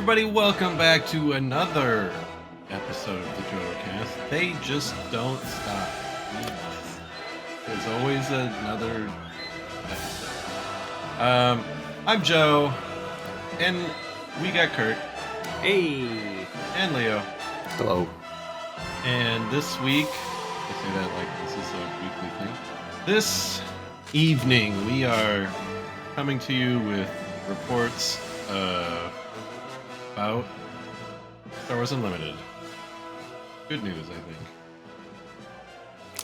everybody, welcome back to another episode of the Jodo Cast. They just don't stop. There's always another episode. I'm Joe, and we got Kurt. Hey! And Leo. Hello. And this week, I say that like this is a weekly thing. This evening, we are coming to you with reports about Star Wars Unlimited. Good news, I think.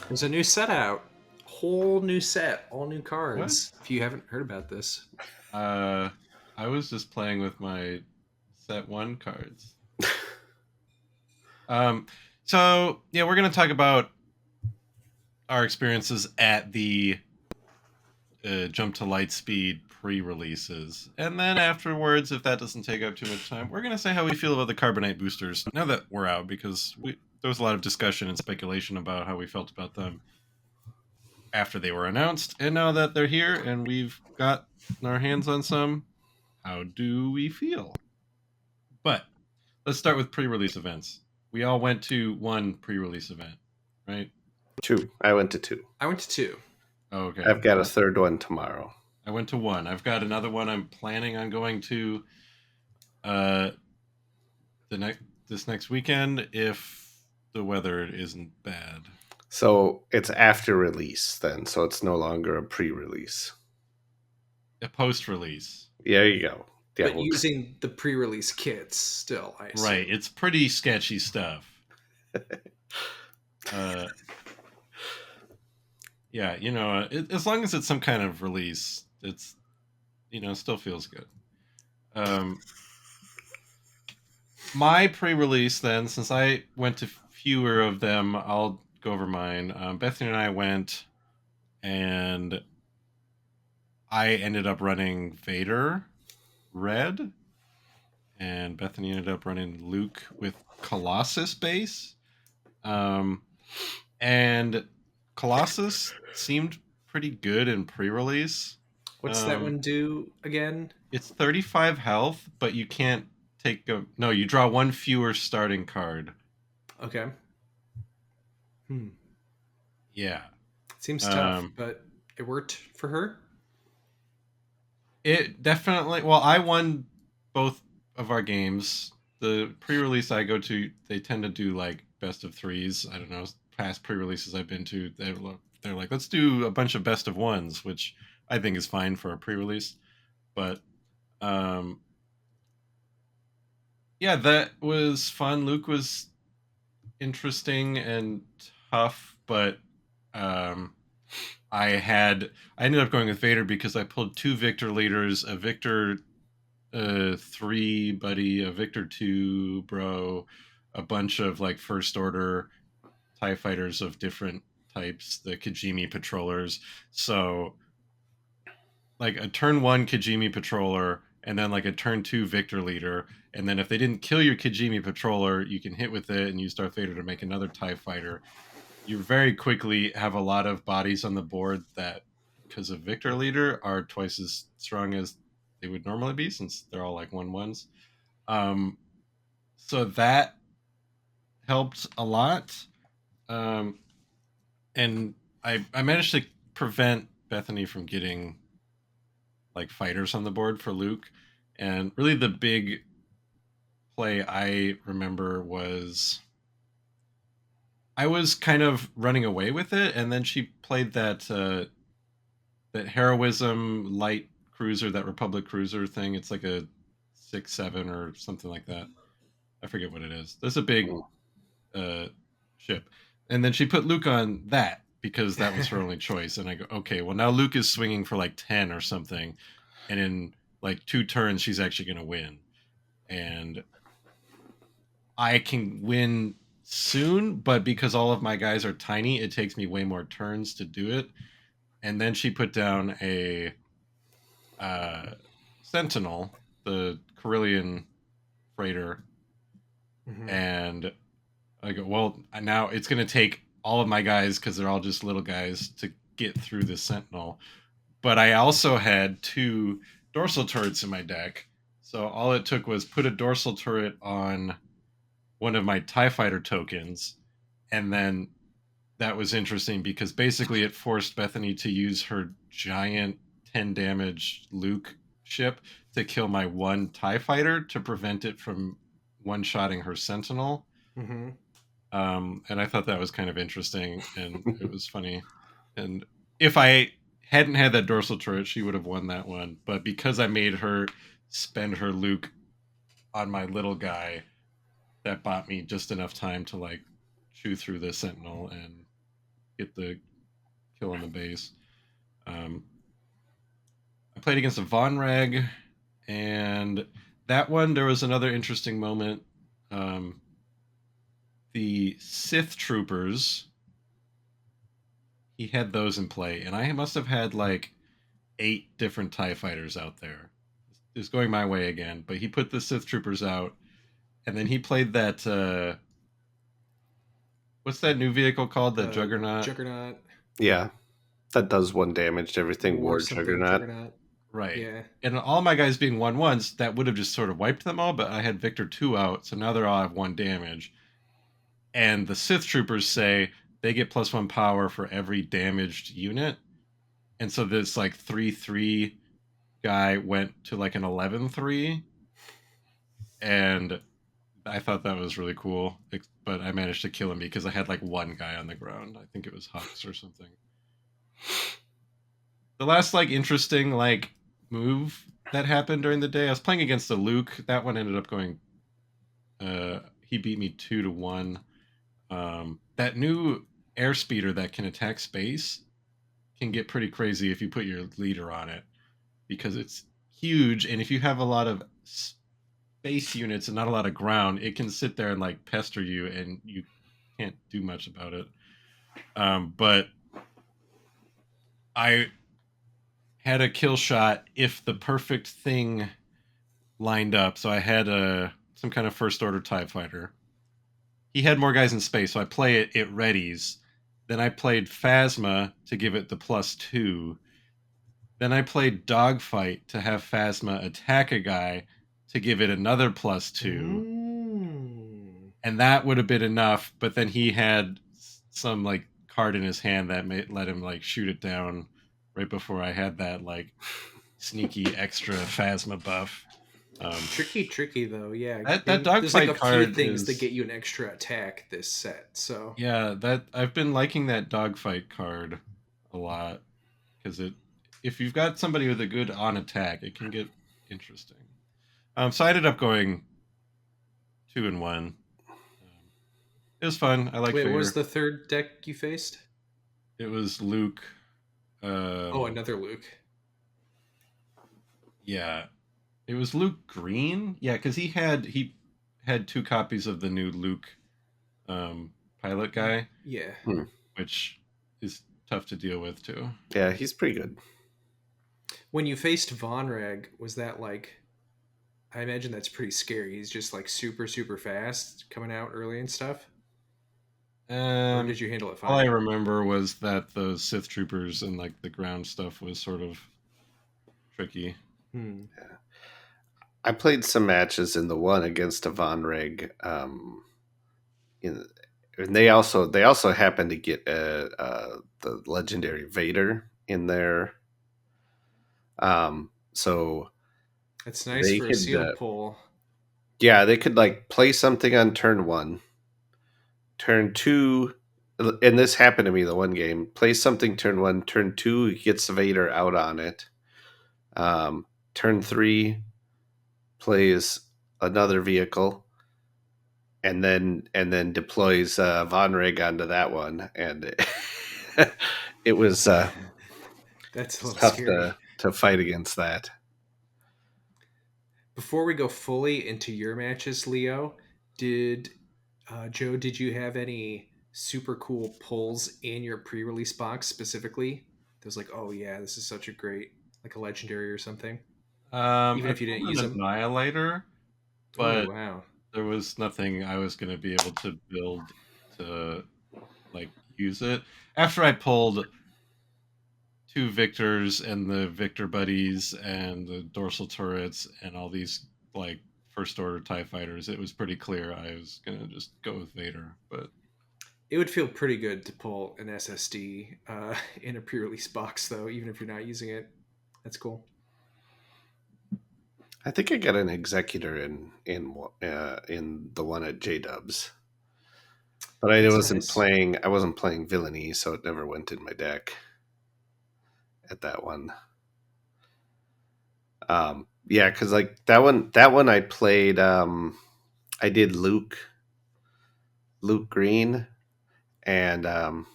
There's a new set out. Whole new set. All new cards. What? If you haven't heard about this. I was just playing with my set 1 cards. So, yeah, we're going to talk about our experiences at the Jump to Lightspeed pre-releases. And then afterwards, if that doesn't take up too much time, we're going to say how we feel about the Carbonite boosters now that we're out, because there was a lot of discussion and speculation about how we felt about them after they were announced. And now that they're here and we've got our hands on some, how do we feel? But let's start with pre-release events. We all went to one pre-release event, right? 2. I went to 2. I went to 2. Oh, okay. I've got a third one tomorrow. I went to 1. I've got another one I'm planning on going to this next weekend if the weather isn't bad. So it's after release then, so it's no longer a pre-release. A post-release. There you go. Yeah, But using the pre-release kits still, I assume. Right. It's pretty sketchy stuff. Yeah, as long as it's some kind of release, it's, still feels good. My pre-release then, since I went to fewer of them, I'll go over mine. Bethany and I went, and I ended up running Vader Red, and Bethany ended up running Luke with Colossus base. And Colossus seemed pretty good in pre-release. What's that one do again? It's 35 health, but you can't you draw one fewer starting card. Okay. Yeah. Seems tough, but it worked for her? It definitely... Well, I won both of our games. The pre-release I go to, they tend to do, like, best of 3s. I don't know, past pre-releases I've been to, they're like, let's do a bunch of best of 1s, which I think is fine for a pre-release. But, yeah, that was fun. Luke was interesting and tough, but I ended up going with Vader because I pulled 2 Victor leaders, a Victor 3 buddy, a Victor 2 bro, a bunch of like first order TIE fighters of different types, the Kijimi patrollers. So like a turn 1 Kijimi patroller, and then like a turn 2 Victor leader, and then if they didn't kill your Kijimi patroller, you can hit with it and use Darth Vader to make another TIE fighter. You very quickly have a lot of bodies on the board that, because of Victor leader, are twice as strong as they would normally be, since they're all like 1/1s. So that helped a lot. And I managed to prevent Bethany from getting like fighters on the board for Luke. And really the big play I remember was I was kind of running away with it, and then she played that heroism light cruiser, that Republic cruiser thing. It's like a 6-7 or something like that. I forget what it is. There's a big ship. And then she put Luke on that because that was her only choice. And I go, okay, well now Luke is swinging for like 10 or something. And in like 2 turns, she's actually going to win. And I can win soon, but because all of my guys are tiny, it takes me way more turns to do it. And then she put down a Sentinel, the Carillion freighter. Mm-hmm. And I go, well, now it's going to take all of my guys, because they're all just little guys, to get through the Sentinel. But I also had 2 dorsal turrets in my deck, So all it took was put a dorsal turret on one of my TIE fighter tokens, and then that was interesting because basically it forced Bethany to use her giant 10 damage Luke ship to kill my one TIE fighter to prevent it from one-shotting her Sentinel. Mm-hmm. And I thought that was kind of interesting and it was funny. And if I hadn't had that dorsal turret, she would have won that one. But because I made her spend her Luke on my little guy, that bought me just enough time to like chew through the Sentinel and get the kill on the base. Um, I played against a Von Reg, and that one there was another interesting moment. Um, the Sith troopers, he had those in play, and I must have had like 8 different TIE fighters out there. It's going my way again, but he put the Sith troopers out, and then he played that. What's that new vehicle called? The Juggernaut. Juggernaut. Yeah, that does 1 damage to everything. War War something Juggernaut. Juggernaut. Right. Yeah. And all my guys being 1/1s, that would have just sort of wiped them all, but I had Victor 2 out, so now they're all have 1 damage. And the Sith troopers say they get +1 power for every damaged unit. And so this like 3/3 guy went to like an 11/3, and I thought that was really cool. But I managed to kill him because I had like 1 guy on the ground. I think it was Hux or something. The last like interesting like move that happened during the day, I was playing against a Luke. That one ended up going he beat me 2-1. That new airspeeder that can attack space can get pretty crazy if you put your leader on it because it's huge, and if you have a lot of space units and not a lot of ground, it can sit there and like pester you and you can't do much about it. But I had a kill shot if the perfect thing lined up. So I had some kind of first order TIE fighter. He had more guys in space, so I play it readies. Then I played Phasma to give it the +2. Then I played Dogfight to have Phasma attack a guy to give it another +2. And that would have been enough, but then he had some like card in his hand that let him like shoot it down right before I had that like sneaky extra Phasma buff. Tricky though, yeah. That There's like dogfight a few card things that is get you an extra attack this set. So yeah. That I've been liking that dogfight card a lot because if you've got somebody with a good on attack, it can get interesting. So I ended up going 2-1. It was fun. I like wait, what Vader. was the third deck you faced? It was Luke. Oh, another Luke. Yeah, it was Luke Green. Yeah, because he had 2 copies of the new Luke pilot guy, Yeah. which is tough to deal with too. Yeah, he's pretty good. When you faced Von Reg, was that like? I imagine that's pretty scary. He's just like super fast, coming out early and stuff. Or did you handle it All I fine? remember was that those Sith troopers and like the ground stuff was sort of tricky. Hmm. I played some matches in the one against a Von Reg. And they also happened to get the legendary Vader in there. So That's nice they for a could, seal pull. yeah, they could like play something on turn 1, turn 2, and this happened to me the one game. Play something turn 1, turn 2, he gets Vader out on it. Turn 3 plays another vehicle, and then deploys Von Rig onto that one, and it was That's a little tough scary. to fight against that. Before we go fully into your matches, Leo, did Joe? Did you have any super cool pulls in your pre-release box specifically? That was like, oh yeah, this is such a great, like a legendary or something. Even I if you didn't pulled use an them. Annihilator, Oh but wow. there was nothing I was going to be able to build to like use it. After I pulled 2 Victors and the Victor buddies and the dorsal turrets and all these like first order TIE fighters, it was pretty clear I was gonna just go with Vader. But It would feel pretty good to pull an SSD in a pre-release box, though, even if you're not using it. That's cool. I think I got an executor in the one at J Dubs, but I That's wasn't nice. playing. I wasn't playing villainy, so it never went in my deck at that one. Yeah, because like that one I played. I did Luke Green, and I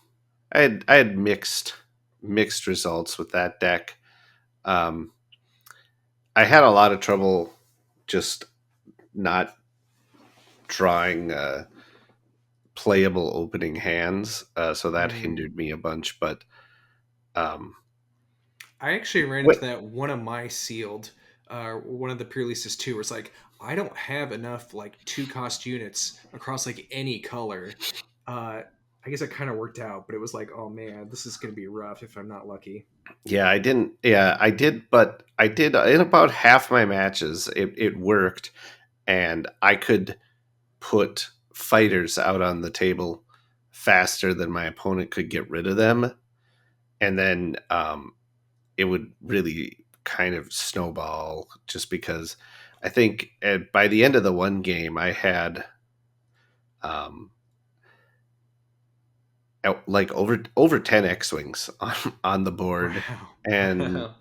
had mixed results with that deck. Um, I had a lot of trouble just not drawing playable opening hands, so that Mm. hindered me a bunch. But um, I actually ran into what? that one of my sealed, one of the pre-releases too, where it's like I don't have enough like 2 cost units across like any color. Uh, I guess it kind of worked out, but it was like, oh man, this is gonna be rough if I'm not lucky. Yeah, I didn't. Yeah, I did, but I did in about half my matches. It worked, and I could put fighters out on the table faster than my opponent could get rid of them, and then it would really kind of snowball just because I think by the end of the one game I had um, like over 10 X-wings on the board, Wow. and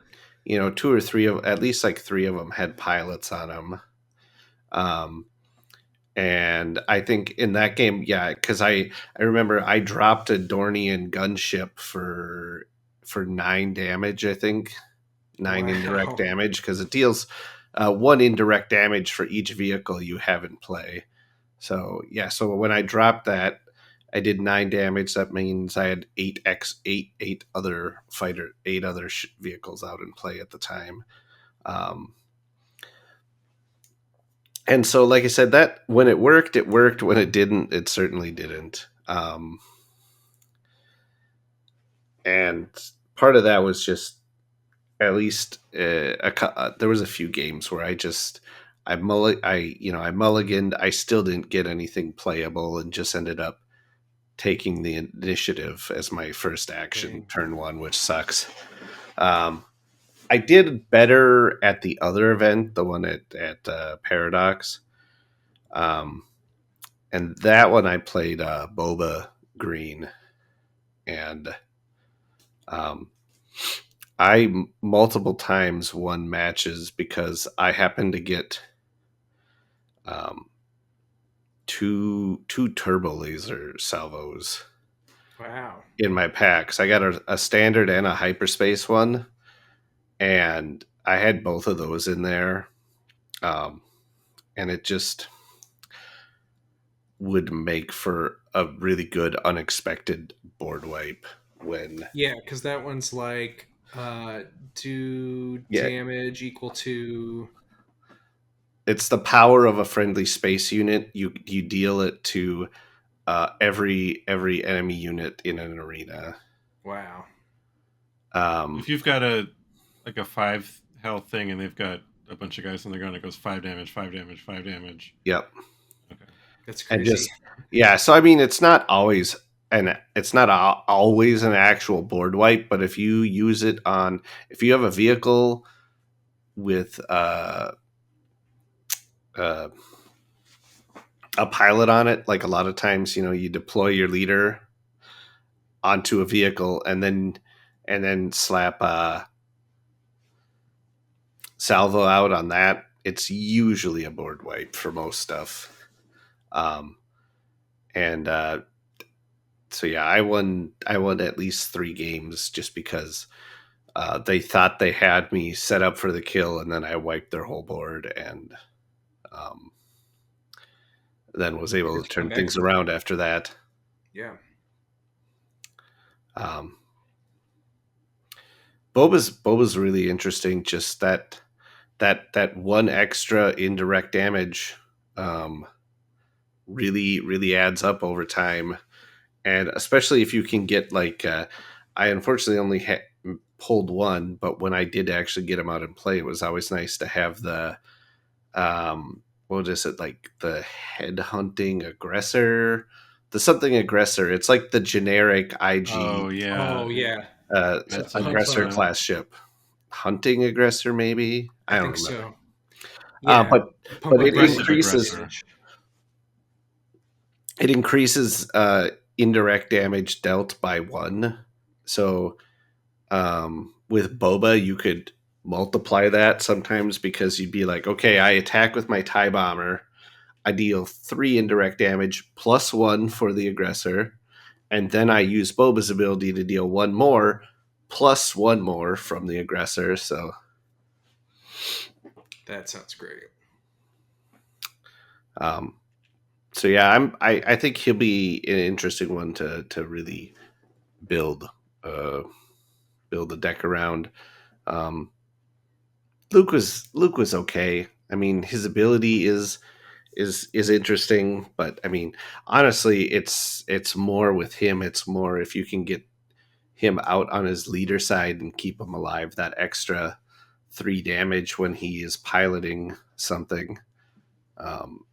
Wow. two or three of at least like three of them had pilots on them. Um, and I think in that game, yeah, because I remember I dropped a Dornian gunship for 9 damage. I think 9 indirect Wow. damage because it deals 1 indirect damage for each vehicle you have in play. So yeah, so when I dropped that, I did 9 damage. That means I had eight other vehicles out in play at the time. Um, and so, like I said, that when it worked, it worked. When it didn't, it certainly didn't. And part of that was just at least there was a few games where I mulliganed. I still didn't get anything playable, and just ended up taking the initiative as my first action Dang. turn one, which sucks. Um, I did better at the other event, the one at Paradox, um, and that one I played Boba Green, and um, I multiple times won matches because I happened to get um, two turbo laser salvos Wow. in my packs. I got a standard and a hyperspace one, and I had both of those in there, um, and it just would make for a really good unexpected board wipe when Yeah, because that one's like do yeah, damage equal to it's the power of a friendly space unit. You deal it to every enemy unit in an arena. wow. Um, if you've got a 5 health thing and they've got a bunch of guys on the ground, it goes 5 damage, 5 damage, 5 damage. yep, Okay. That's and crazy. just yeah. So I mean, it's not always an actual board wipe, but if you use it on if you have a vehicle with uh, a pilot on it, like a lot of times, you deploy your leader onto a vehicle and then slap salvo out on that. It's usually a board wipe for most stuff. Um, and so yeah, I won at least 3 games just because they thought they had me set up for the kill, and then I wiped their whole board, and um, then was able Hard to to come turn back things from that. around after that. Yeah. Um, Boba's really interesting. Just that one extra indirect damage um, really adds up over time, and especially if you can get like I unfortunately only pulled one, but when I did actually get him out in play, it was always nice to have What is it, like the head hunting aggressor, the something aggressor? It's like the generic Oh IG yeah, Oh yeah, that's aggressor class ship. Hunting aggressor, maybe, I I don't think remember. so. Uh, Yeah, but pump but up it your aggressive increases aggressor. damage. it increases indirect damage dealt by one. So with Boba, you could multiply that sometimes because you'd be like, okay, I attack with my TIE bomber. I deal 3 indirect damage plus 1 for the aggressor. And then I use Boba's ability to deal 1 more plus 1 more from the aggressor. That sounds great. Um, so yeah, I think he'll be an interesting one to really build uh, build the deck around. Um, Luke was okay. I mean, his ability is interesting, but I mean, honestly, it's more with him. It's more if you can get him out on his leader side and keep him alive. That extra 3 damage when he is piloting something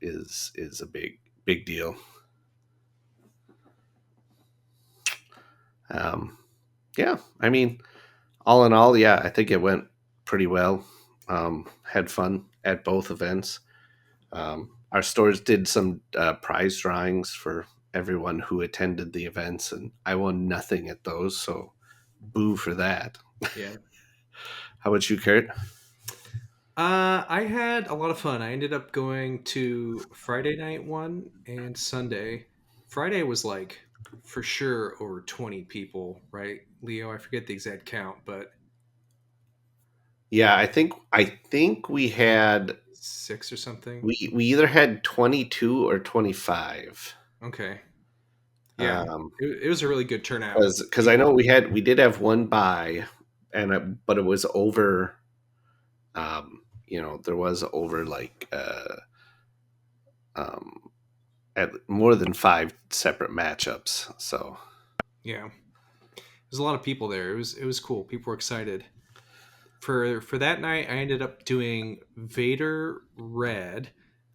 is a big deal. Um, yeah, I mean, all in all, yeah, I think it went pretty well. Had fun at both events. Our stores did some prize drawings for everyone who attended the events, and I won nothing at those, so boo for that. Yeah. How about you, Kurt? I had a lot of fun. I ended up going to Friday night one and Sunday. Friday was like for sure over 20 people, right? Leo, I forget the exact count, but Yeah, I think we had 6 or something. we either had 22 or 25. Okay. Yeah. Um, It was a really good turnout. because I know we did have one buy, but it was over. There was over like um, at more than 5 separate matchups. So Yeah. There's a lot of people there. It was cool. People were excited. For that night, I ended up doing Vader Red.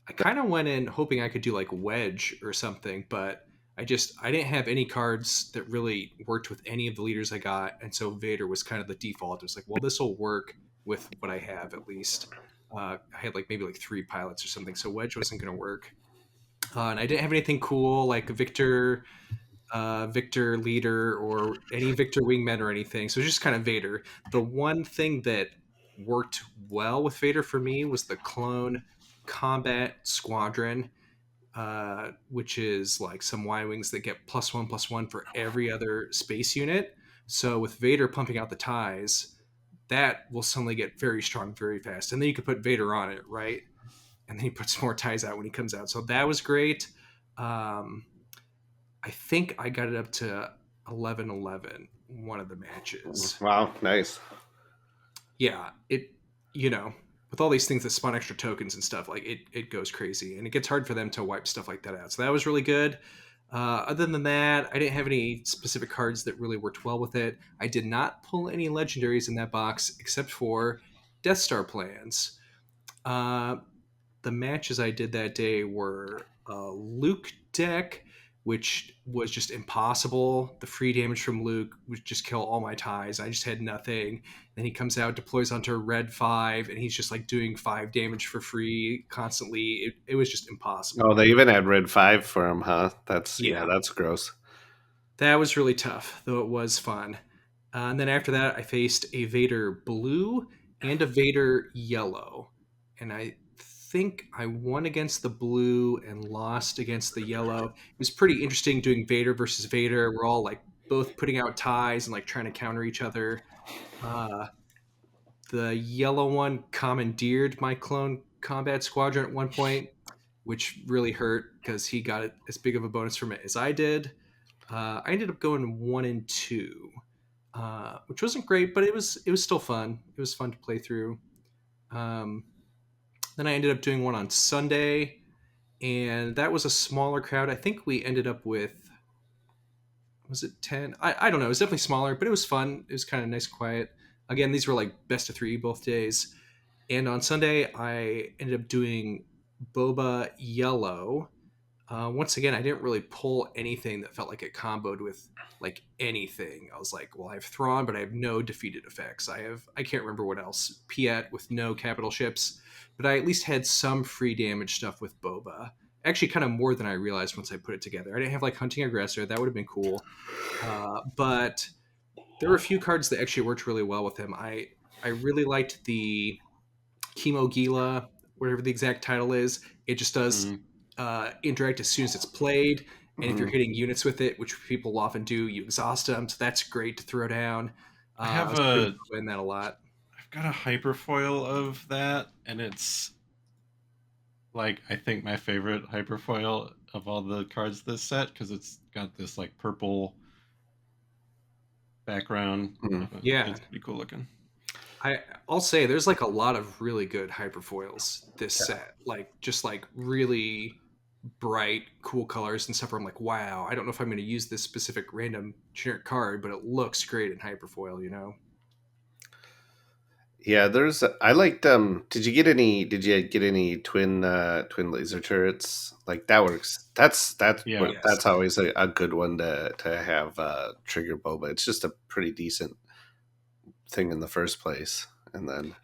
I kind of went in hoping I could do like Wedge or something, but I didn't have any cards that really worked with any of the leaders I got, and so Vader was kind of the default. It was like, well, this will work with what I have at least. I had like maybe like 3 pilots or something, so Wedge wasn't going to work. And I didn't have anything cool like Victor leader or any Victor wingmen or anything. So it's just kind of Vader. The one thing that worked well with Vader for me was the clone combat squadron, which is like some Y wings that get +1/+1 for every other space unit. So with Vader pumping out the ties, that will suddenly get very strong very fast. And then you could put Vader on it, right? And then he puts more ties out when he comes out. So that was great. Um, I think I got it up to 11-11 one of the matches. wow, nice. Yeah, with all these things that spawn extra tokens and stuff, like it goes crazy, and it gets hard for them to wipe stuff like that out. So that was really good. Other than that, I didn't have any specific cards that really worked well with it. I did not pull any legendaries in that box except for Death Star plans. Uh, the matches I did that day were Luke deck, which was just impossible. The free damage from Luke would just kill all my ties. I just had nothing. Then he comes out, deploys onto red 5, and he's just like doing 5 damage for free constantly. It was just Oh, impossible. they even had red 5 for him, huh? Yeah, That's gross. that was really tough, though it was fun. And then after that, I faced a Vader blue and a Vader yellow. And I think I won against the blue and lost against the yellow. It was pretty interesting doing Vader versus Vader. We're all like both putting out ties and like trying to counter each other. Uh, the yellow one commandeered my clone combat squadron at one point, which really hurt because he got it as big of a bonus from it as I did. I ended up going 1-2, which wasn't great, but it was still fun. It was fun to play through. Um, then I ended up doing one on Sunday, and that was a smaller crowd. I think we ended up with, was it 10? I don't know. It was definitely smaller, but it was fun. It was kind of nice and quiet. Again, these were like best of 3 both days. And on Sunday, I ended up doing Boba Yellow. Once again, I didn't really pull anything that felt like it comboed with like anything. I was like, well, I have Thrawn, but I have no defeated effects. I can't remember what else. Piet with no capital ships, but I at least had some free damage stuff with Boba. Actually, kind of more than I realized once I put it together. I didn't have like Hunting Aggressor. That would have been cool. But there were a few cards that actually worked really well with him. I really liked the Chemo Gila, whatever the exact title is. It just does Mm. indirect as soon as it's played, and if you're Mhm. hitting units with it, which people often do, you exhaust them. So that's great to throw down. I I have was putting a in that a lot. I've got a hyperfoil of that, and it's like I think my favorite hyperfoil of all the cards this set because it's got this like purple background. Mhm. Yeah, It's pretty cool looking. I'll say there's like a lot of really good hyperfoils this Yeah. set. Like just like really bright, cool colors and stuff. Where I'm like, wow, I don't know if I'm going to use this specific random generic card, but it looks great in hyperfoil. You know. Yeah, there's I liked did you get any twin laser turrets? Like that works. Yeah, That's Yes. always a good one to have trigger boba. It's just a pretty decent thing in the first place. And then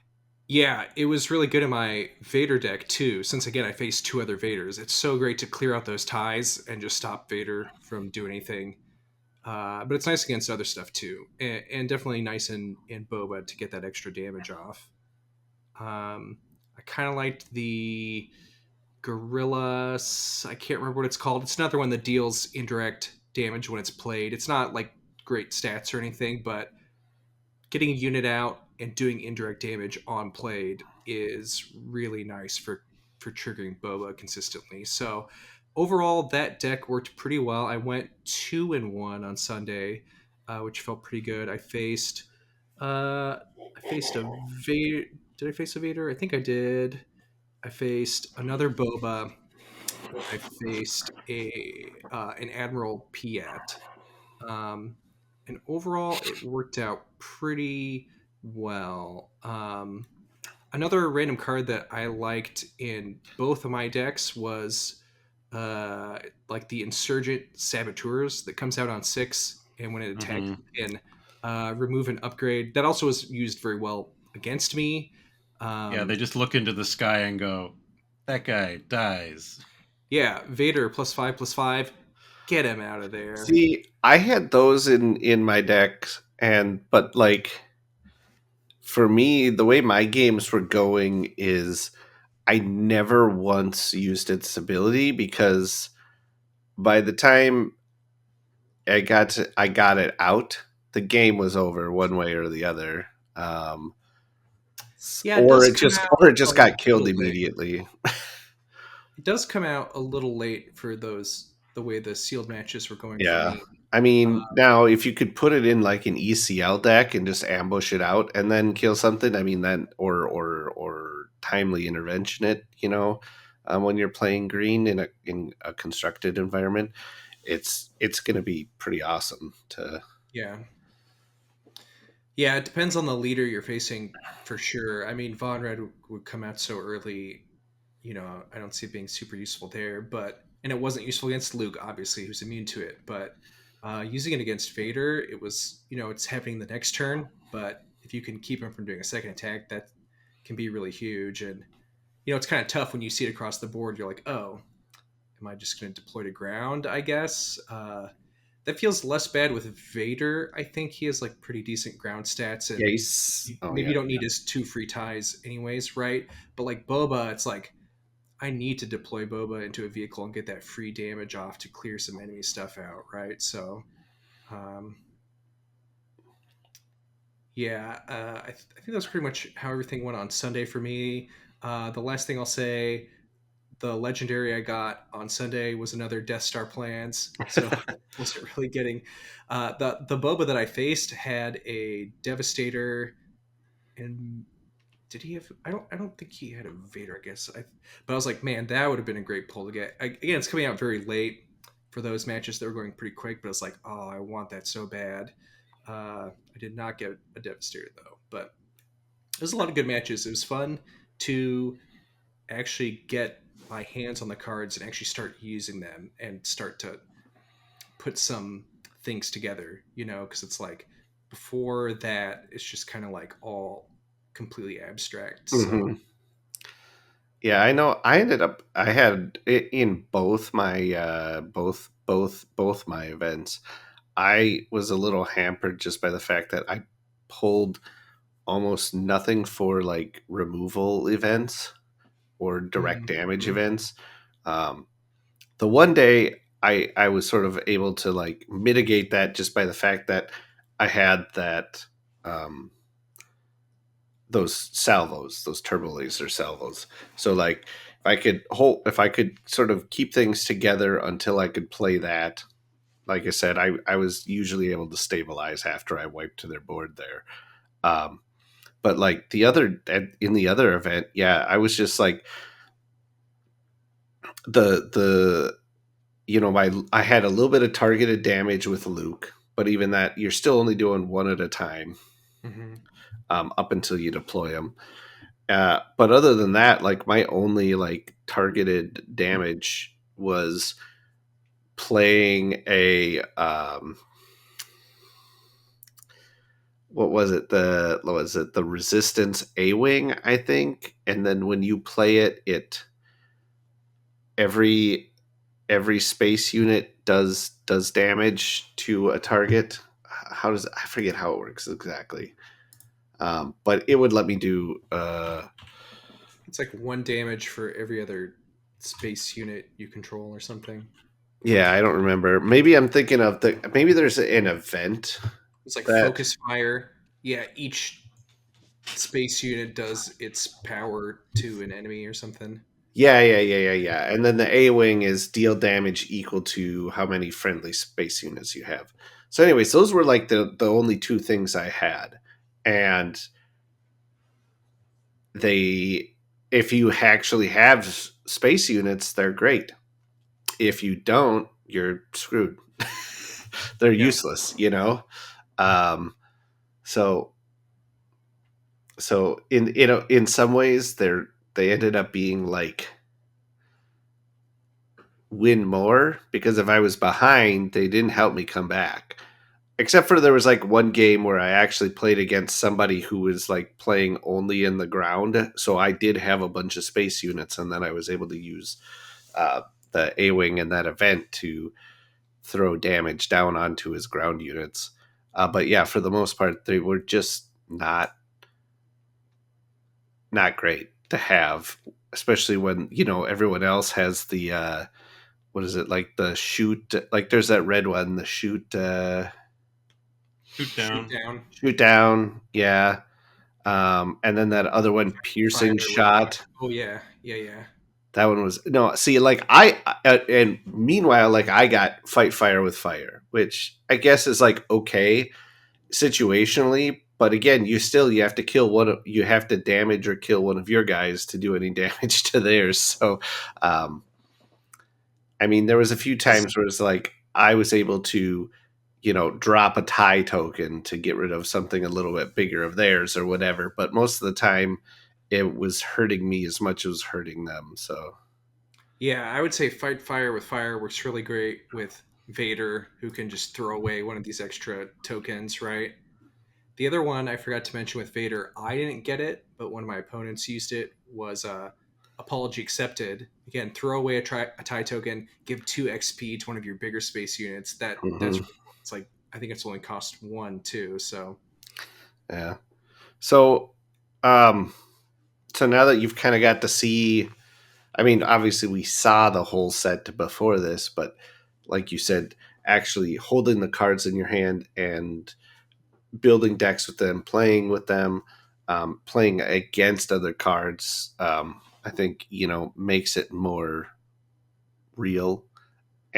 Yeah, it was really good in my Vader deck too. Since again, I faced two other Vaders. It's so great to clear out those ties and just stop Vader from doing anything. But it's nice against other stuff too, and definitely nice in Boba to get that extra damage off. I kind of liked the Gorilla. I can't remember what it's called. It's another one that deals indirect damage when it's played. It's not like great stats or anything, but getting a unit out and doing indirect damage on played is really nice for triggering Boba consistently. So overall, that deck worked pretty well. I went 2-1 on Sunday, which felt pretty good. I faced a Vader. Did I face a Vader? I think I did. I faced another Boba. I faced a an Admiral Piet. Um, and overall, it worked out pretty well. Another random card that I liked in both of my decks was uh, like the Insurgent Saboteurs that comes out on 6, and when it attacks, hmm you can remove an upgrade. That also was used very well against me. yeah. Um, They just look into the sky and go, "That guy dies." yeah, Vader +5/+5, get him out of there. see, I had those in my decks, and but like for me, the way my games were going is I never once used its ability because by the time I got it out, the game was over one way or the other. Um, Yeah, it does come or out it a just got killed little late. immediately. It does come out a little late for those the way the sealed matches were going for Yeah. me. I Uh, mean, now if you could put it in like an ECL deck and just ambush it out and then kill something, I mean that or timely intervention it, when you're playing green in a constructed environment, it's going to be pretty awesome to. yeah, yeah. It depends on the leader you're facing for sure. I mean, Von Red would come out so early. I don't see it being super useful there. But and it wasn't useful against Luke, obviously, who's immune to it. But using it against Vader, it was it's happening the next turn. But if you can keep him from doing a second attack, that can be really huge. And it's kind of tough when you see it across the board. You're like, oh, am I just going to deploy to ground? I guess that feels less bad with Vader. I think he has like pretty decent ground stats, Yeah, and oh maybe yeah. you don't need his two free ties anyways, right? But like Boba, it's like I need to deploy Boba into a vehicle and get that free damage off to clear some enemy stuff out, right? So, um, yeah, I think that's pretty much how everything went on Sunday for me. The last thing I'll say, the legendary I got on Sunday was another Death Star plans, so wasn't really getting the Boba that I faced had a Devastator, and did he have? I don't think he had a Vader. I guess but I was like, man, that would have been a great pull to get. Again, it's coming out very late for those matches that were going pretty quick, but it's like, oh, I want that so bad. I did not get a Devastator though, but was a lot of good matches. It was fun to actually get my hands on the cards and actually start using them and start to put some things together, because it's like before that, it's just kind of like all completely abstract. So, Hmm. Yeah, I know. I had it in both my both my events. I was a little hampered just by the fact that I pulled almost nothing for like removal events or direct damage mhm. events. Um, the one day I was sort of able to like mitigate that just by the fact that I had that um, those salvos, those turbo laser salvos. So like if I could sort of keep things together until I could play that. Like I said, I was usually able to stabilize after I wiped their board there. Um, but like in the other event, yeah, I was just like the my I had a little bit of targeted damage with Luke, but even that you're still only doing one at a time Mhm. up until you deploy them. But other than that, like my only like targeted damage was playing a what was it the resistance A wing I think, and then when you play it, every every space unit does damage to a target. How does I forget how it works exactly? But it would let me do It's like one damage for every other space unit you control or something. yeah, I don't remember. Maybe I'm thinking of maybe there's an event It's like that focus fire. Yeah, each space unit does its power to an enemy or something. yeah. And then the A wing is deal damage equal to how many friendly space units you have. So anyways, those were like the only two things I had. And they if you actually have space units, they're great. If you don't, you're screwed. They're Yeah. useless, you know. Um, so in some ways they ended up being like win more because if I was behind, they didn't help me come back. Except for there was like one game where I actually played against somebody who was like playing only in the ground, so I did have a bunch of space units, and then I was able to use uh, the A wing in that event to throw damage down onto his ground units. But yeah, for the most part, they were just not great to have, especially when everyone else has the what is it like the shoot? Like there's that red one, the Shoot Shoot down. down. shoot down, yeah. And then that other one, Fire piercing with rock. shot. Oh yeah. Yeah, yeah. That one was no. See, like and meanwhile, like I got fight fire with fire, which I guess is like okay situationally, but again, you have to kill you have to damage or kill one of your guys to do any damage to theirs. So, um, I mean, there was a few This times where it's like I was able to, drop a tie token to get rid of something a little bit bigger of theirs or whatever. But most of the time, it was hurting me as much as it was hurting them. So, Yeah, I would say fight fire with fire works really great with Vader, who can just throw away one of these extra tokens, right? The other one I forgot to mention with Vader, I didn't get it, but one of my opponents used it, was Apology Accepted. Again, throw away a tie token, give 2 XP to one of your bigger space units. That's mhm, it's like I think it's only cost 1 too, so yeah. So, um, so now that you've kind of got to see, I mean, obviously we saw the whole set before this, but like you said, actually holding the cards in your hand and building decks with them, playing with them, playing against other cards, I think makes it more real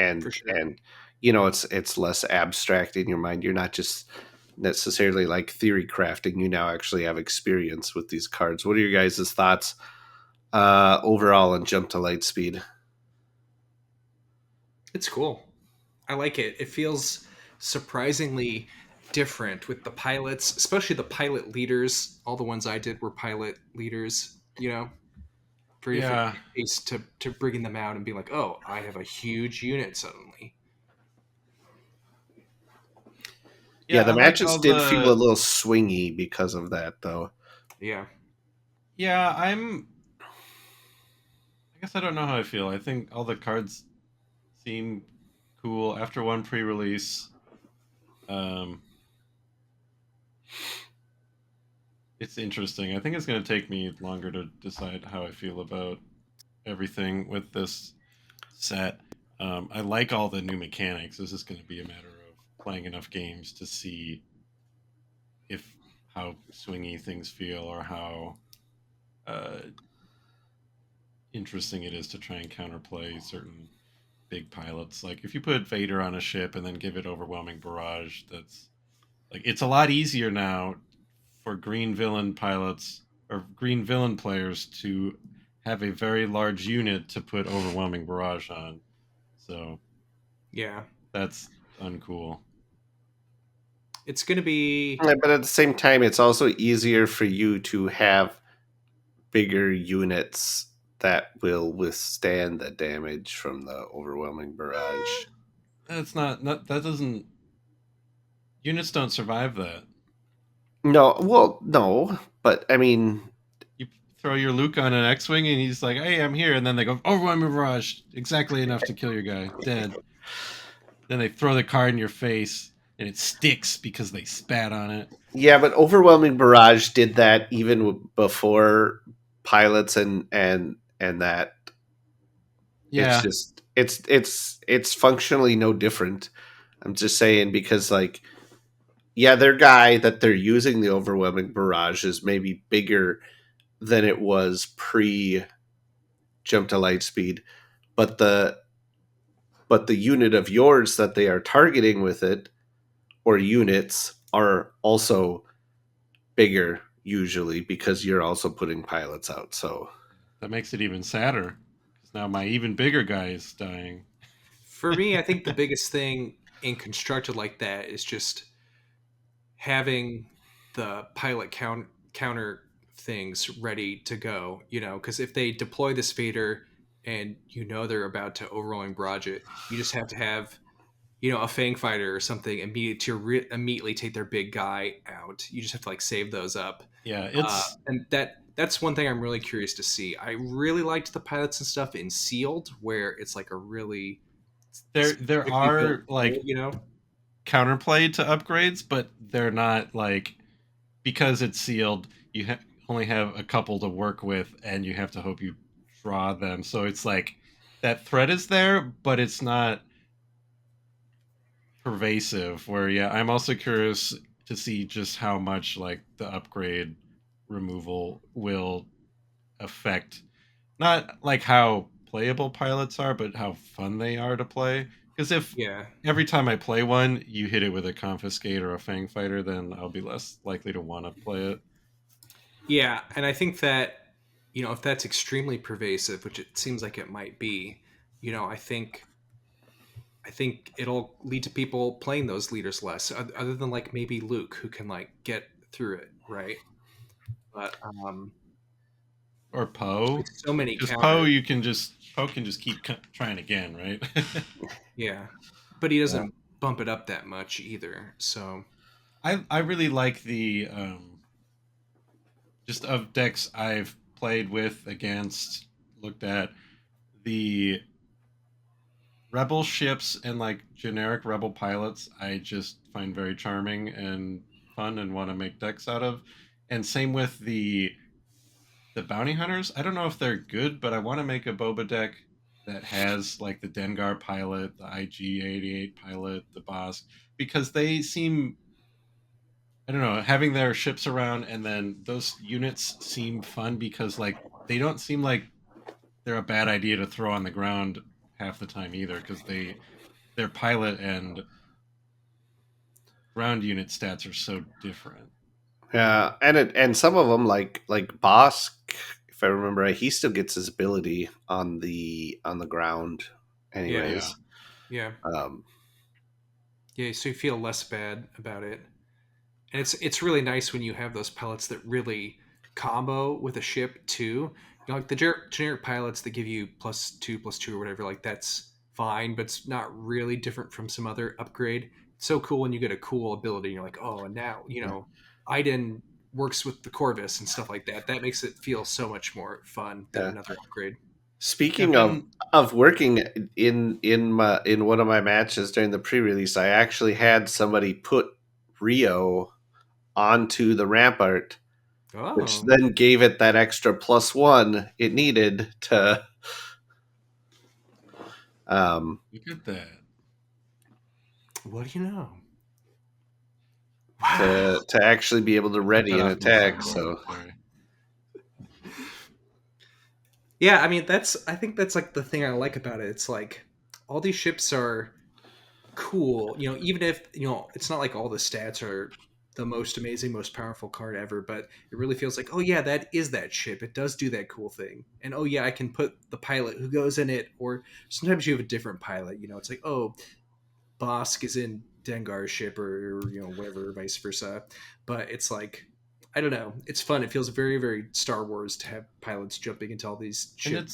for and sure. it's less abstract in your mind. You're not just necessarily like theory crafting. You now actually have experience with these cards. What are your guys' thoughts overall on Jump to Lightspeed? It's cool. I like it. It feels surprisingly. different with the pilots, especially the pilot leaders. All the ones I did were pilot leaders. Very different Yeah, pace to bringing them out and being like, oh, I have a huge unit suddenly. Yeah, yeah, the I like matches all did feel a the. little swingy because of that, though. Yeah, Yeah, I'm. I guess I don't know how I feel. I think all the cards seem cool after one pre-release. Um, it's interesting. I think it's going to take me longer to decide how I feel about everything with this set. I like all the new mechanics. This is going to be a matter of playing enough games to see if how swingy things feel or how uh, interesting it is to try and counterplay certain big pilots. Like if you put Vader on a ship and then give it overwhelming barrage, that's like it's a lot easier now for green villain pilots or green villain players to have a very large unit to put overwhelming barrage on. So yeah. that's uncool. It's gonna be Yeah, but at the same time, it's also easier for you to have bigger units that will withstand the damage from the overwhelming barrage. That's not that doesn't units don't survive that. No, well, no, but I mean, You throw your Luke on an X-wing and he's like, "Hey, I'm here," and then they go overwhelming barrage, exactly enough to kill your guy, dead. Then they throw the card in your face and it sticks because they spat on it. yeah, but overwhelming barrage did that even before pilots and that. It's Yeah, just it's functionally no different. I'm just saying because like yeah, their guy that they're using the overwhelming barrage is maybe bigger than it was pre jump to light speed, but the unit of yours that they are targeting with it or units are also bigger usually because you're also putting pilots out. So that makes it even sadder because now my even bigger guy is dying. for me. I think the biggest thing in constructed like that is just having the pilot counter things ready to go. Because if they deploy this fader and they're about to overwhelming barrage it, you just have to have a fang fighter or something immediately take their big guy out. You just have to like save those up. Yeah, it's And that's one thing I'm really curious to see. I really liked the pilots and stuff in sealed where it's like a really there specifically built are role, like counterplay to upgrades, but they're not like because it's sealed. Only have a couple to work with, and you have to hope you draw them. So it's like that threat is there, but it's not pervasive. Where yeah, I'm also curious to see just how much like the upgrade removal will affect not like how playable pilots are, but how fun they are to play. Because if Yeah. every time I play one, you hit it with a confiscate or a fang fighter, then I'll be less likely to want to play it. Yeah, and I think that if that's extremely pervasive, which it seems like it might be, I think it'll lead to people playing those leaders less, other than like maybe Luke, who can like get through it, right? But Or with Poe, so many because Poe counters, you can just Poe can just keep trying again, right? yeah, but he yeah. doesn't bump it up that much either. So I really like the just of decks I've played with against looked at the rebel ships and like generic rebel pilots I just find very charming and fun and want to make decks out of, and same with the bounty hunters. I don't know if they're good, but I want to make a Boba deck that has like the Dengar pilot, the IG-88 pilot, the boss, because they seem, I don't know, having their ships around and then those units seem fun because like they don't seem like they're a bad idea to throw on the ground half the time either because their pilot and ground unit stats are so different. Yeah, and some of them like Bosk, if I remember right, he still gets his ability on the ground, yeah, Yeah. anyways. yeah, Um, yeah. So you feel less bad about it. And it's really nice when you have those pilots that really combo with a ship too. You know, like the generic pilots that give you +2 +2 or whatever, like that's fine, but it's not really different from some other upgrade. It's so cool when you get a cool ability and you're like, oh, and now, Iden works with the Corvus and stuff like that. That makes it feel so much more fun than Yeah. another upgrade. Yeah, I've Speaking been of working in one of my matches during the pre-release, I actually had somebody put Rio onto the Rampart, which Oh, then gave it that extra +1 it needed um, look at that. what do you know? Wow. to actually be able to I'll take ready that an off my attack. sideboard. So Sorry. Yeah, I mean I think that's like the thing I like about it. It's like all these ships are cool, even if, it's not like all the stats are the most amazing, most powerful card ever, but it really feels like, oh yeah, that is that ship. It does do that cool thing. And oh yeah, I can put the pilot who goes in it, or sometimes you have a different pilot, it's like, oh, Bosk is in Dengar's ship or whatever, vice versa. But it's like, I don't know. It's fun. It feels very, very Star Wars to have pilots jumping into all these And ship.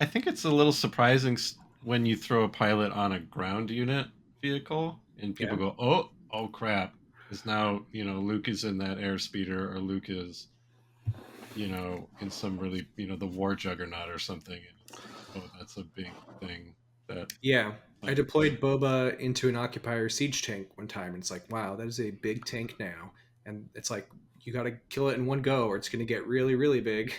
I think it's a little surprising when you throw a pilot on a ground unit vehicle and people Yeah. go, oh crap. Because now, Luke is in that airspeeder or Luke is, in some really, the war juggernaut or something. And it's like, oh, that's a big thing that Yeah, I not deployed Boba into an occupier siege tank one time, and it's like, wow, that is a big tank now. And it's like, you got to kill it in one go, or it's going to get really, really big.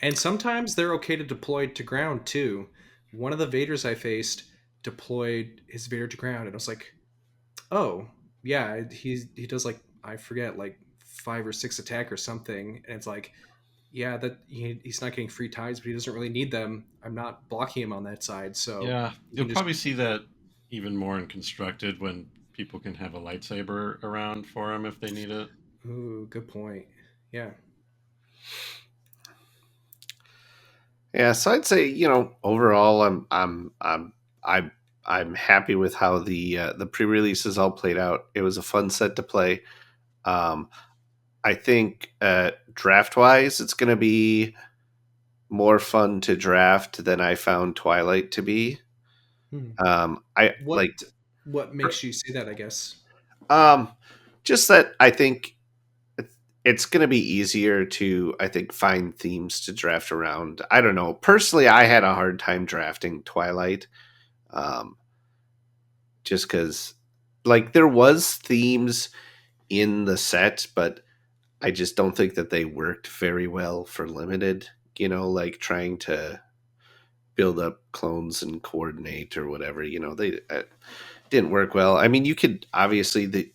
And sometimes they're okay to deploy to ground too. One of the Vaders I faced deployed his Vader to ground, and I was like, oh, yeah, he does like, I forget, like 5 or 6 attack or something, and it's like, yeah, that he's not getting free ties, but he doesn't really need them. I'm not blocking him on that side, so yeah, you you'll can just. probably see that even more in constructed when people can have a lightsaber around for them if they need it. Ooh, good point. Yeah. yeah, so I'd say overall I'm I'm happy with how the pre-releases all played out. It was a fun set to play. Um, I think draft wise, it's going to be more fun to draft than I found Twilight to be. Hmm. I What like what makes you say that? I guess. um, just that I think it's going to be easier to I think find themes to draft around. I don't know. Personally, I had a hard time drafting Twilight, um, just because like there was themes in the set, but I just don't think that they worked very well for limited. Like trying to build up clones and coordinate or whatever. They didn't work well. I mean, you could obviously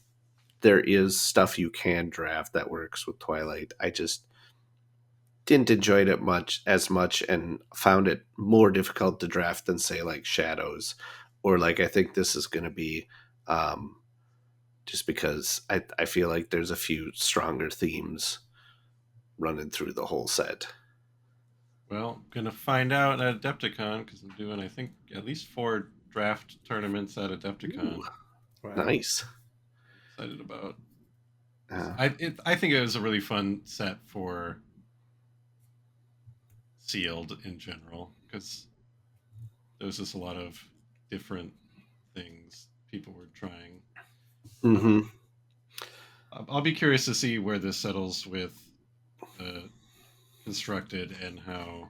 there is stuff you can draft that works with Twilight. I just didn't enjoy it much and found it more difficult to draft than say like Shadows or like I think this is going to be um, just because I feel like there's a few stronger themes running through the whole set. Well, gonna find out at Adepticon because I'm doing, I think, at least 4 draft tournaments at Ooh, Adepticon. Wow. nice. I'm excited about. Uh, I think it was a really fun set for sealed in general because there was just a lot of different things people were trying. hmm Um, I'll be curious to see where this settles with constructed and how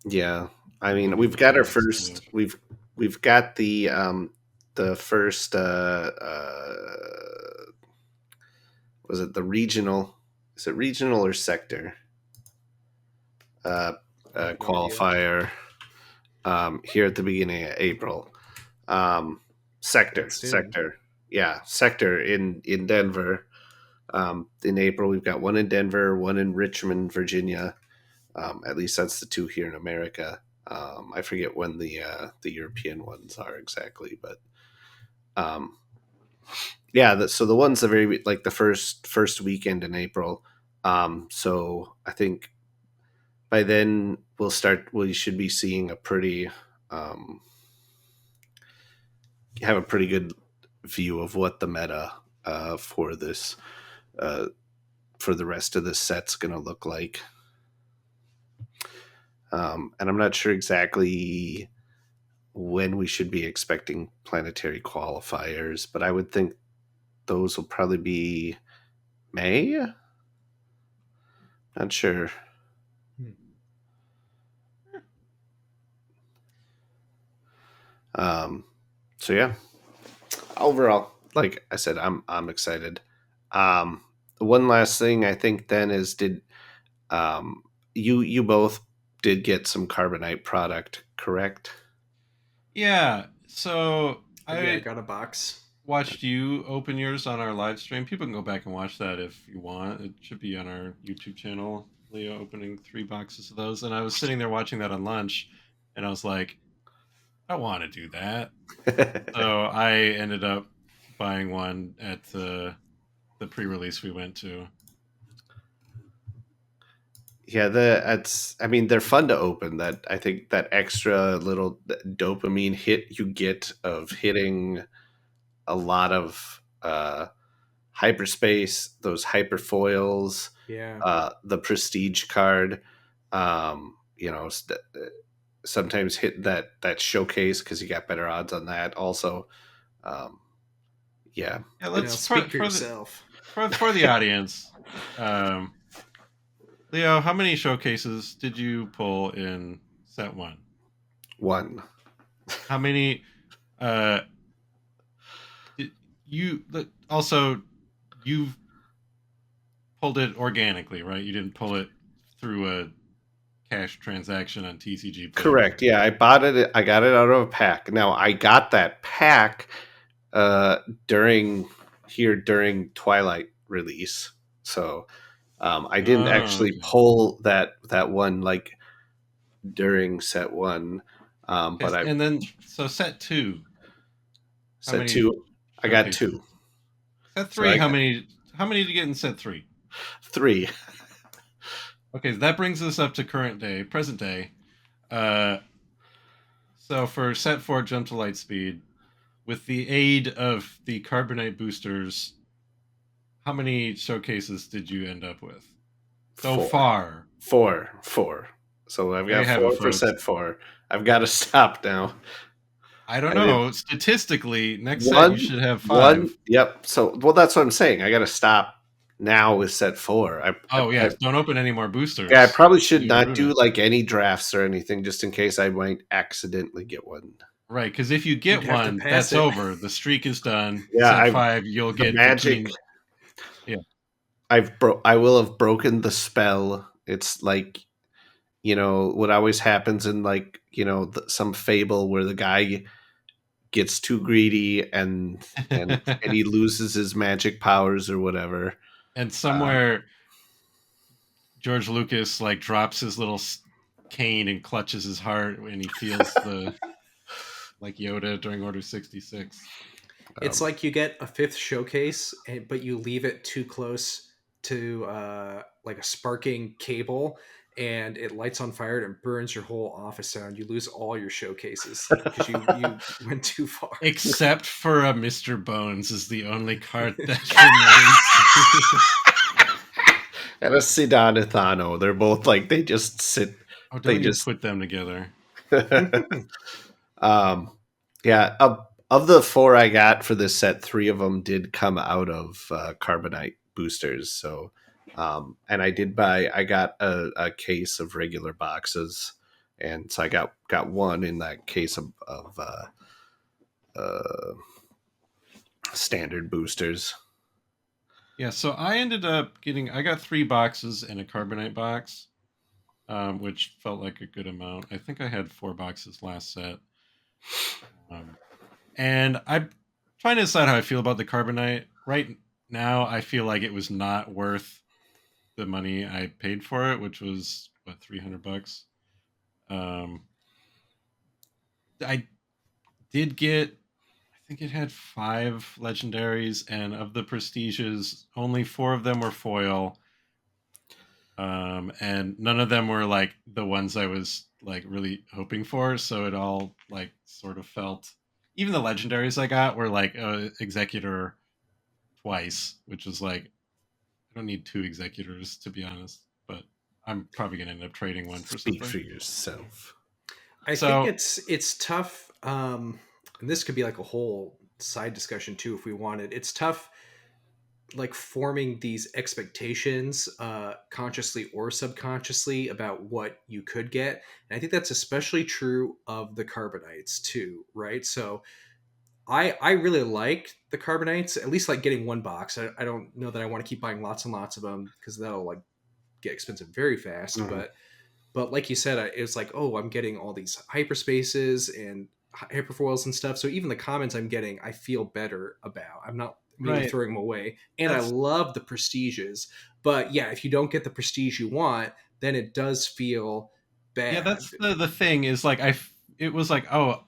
Yeah, I how mean we've people got our feel. It's kind first of we've got the first was it the regional? Is it regional or sector uh, I have no idea. qualifier here at the beginning of April? Um, That's sector, soon. sector, yeah, sector in Denver. In April, we've got one in Denver, one in Richmond, Virginia. At least that's the two here in America. I forget when the European ones are exactly, but um, yeah. So the one's the very like the first weekend in April. So I think by then we should be seeing a pretty um, have a pretty good view of what the meta for this uh, for the rest of this set's going to look like. And I'm not sure exactly when we should be expecting planetary qualifiers, but I would think those will probably be May. Not sure. Hmm. Um, so yeah, overall, like I said, I'm excited. Um, one last thing I think then is um, you both did get some Carbonite product, correct? Yeah. So Yeah, I I got a box. watched you open yours on our live stream. People can go back and watch that if you want. It should be on our YouTube channel. Leo opening 3 boxes of those, and I was sitting there watching that on lunch, and I was like, I want to do that. So I ended up buying one at the pre-release we went to. Yeah, that's. I mean, they're fun to open. That I think that extra little dopamine hit you get of hitting a lot of hyperspace, those hyperfoils, Yeah. the prestige card. Sometimes hit that showcase because you got better odds on that. Also, um, yeah, Yeah, let's it's Speak for for the yourself. for the audience. Um, Leo, how many showcases did you pull in set one? one. How many? Uh, did you also you've pulled it organically, right? You didn't pull it through a cash transaction on TCG Player. Correct. Yeah, I bought it. I got it out of a pack. Now I got that pack uh, during Twilight release, so I didn't Oh, actually okay. pull that one like during set one, but I And then so set two, how set many two. I got showcases? two, Set so three, I how got many? How many did you get in set three? three. Okay, that brings us up to current day, present day. Uh, so for set four, jump to light speed, with the aid of the carbonite boosters, how many showcases did you end up with so Four, far? four. So I've There you got have it, four for folks. set four. I've got to stop now. I don't I did know. Statistically, next set you one, should have one. five. Yep. So well, that's what I'm saying. I got to stop now with set four. Oh I yes, don't open any more Yeah, I boosters. probably should You not ruin do it. like any drafts or anything just in case I might accidentally get one. Right, because if you You'd get have to one, pass that's it. over. The streak is done. Yeah, Set I've five, you'll the get magic between. Yeah. I will have broken the spell. It's like, what always happens in like, some fable where the guy gets too greedy and he loses his magic powers or whatever. And Um, somewhere George Lucas like drops his little cane and clutches his heart when he feels the like Yoda during Order 66. It's um, like you get a fifth showcase, but you leave it too close to like a sparking cable, and it lights on fire and burns your whole office down. You lose all your showcases because you went too far. Except for a Mr. Bones is the only card that remains. and a Siddhanathano. They're both like they just sit. Oh, They don't you just put them together. um, yeah, of the four I got for this set, three of them did come out of Carbonite boosters. So, and I got a case of regular boxes, and so I got one in that case of uh, standard boosters. Yeah, so I ended up I got 3 boxes and a carbonite box, which felt like a good amount. I think I had 4 boxes last set. Um, and I'm trying to decide how I feel about the carbonite. Right now, I feel like it was not worth the money I paid for it, which was what, $300. Um, I did get, I think it had 5 legendaries, and of the prestiges, only 4 of them were foil. And none of them were like the ones I was like really hoping for, so it all like sort of felt even the legendaries I got were like executor twice, which is like I don't need two executors to be honest, but I'm probably gonna end up trading one for Speak something. for yourself. I think So it's tough, and this could be like a whole side discussion too if we wanted. It's tough, like forming these expectations, consciously or subconsciously, about what you could get, and I think that's especially true of the Carbonites too, right? So I really like the Carbonites, at least like getting one box. I don't know that I want to keep buying lots and lots of them because that'll like get expensive very fast, Mhm. but like you said, it was like, oh, I'm getting all these hyperspaces and hyperfoils and stuff. So even the commons I'm getting, I feel better about. I'm not immediately right, throwing them away. And I that's love the prestiges. But yeah, if you don't get the prestige you want, then it does feel yeah, bad. that's the thing is like it was like oh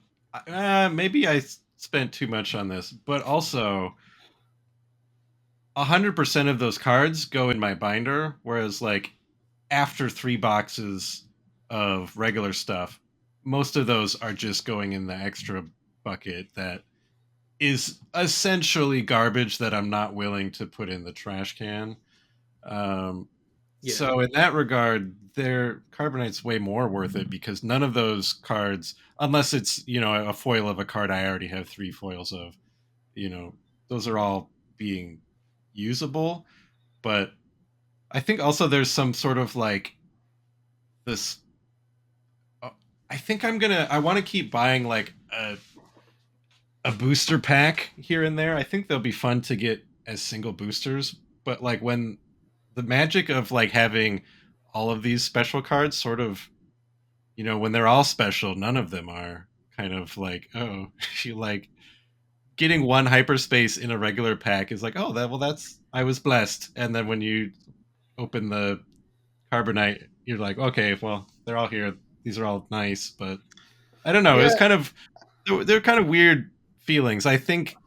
maybe spent too much on this, but also 100% of those cards go in my binder, whereas like after three boxes of regular stuff, most of those are just going in the extra bucket that is essentially garbage that I'm not willing to put in the trash can. Um, Yeah. so in that regard, their Carbonite's way more worth it because none of those cards, unless it's a foil of a card I already have three foils of, you know, those are all being usable. But I think also there's some sort of like this. uh, I think I want to keep buying like a booster pack here and there. I think they'll be fun to get as single boosters, but like when the magic of like having all of these special cards sort of, when they're all special, none of them are kind of like, oh, you like getting one hyperspace in a regular pack is like, oh, that's I was blessed. And then when you open the Carbonite, you're like, okay, well, they're all here. These are all nice, but I don't know. It was Yeah, kind of they're kind of weird feelings. I think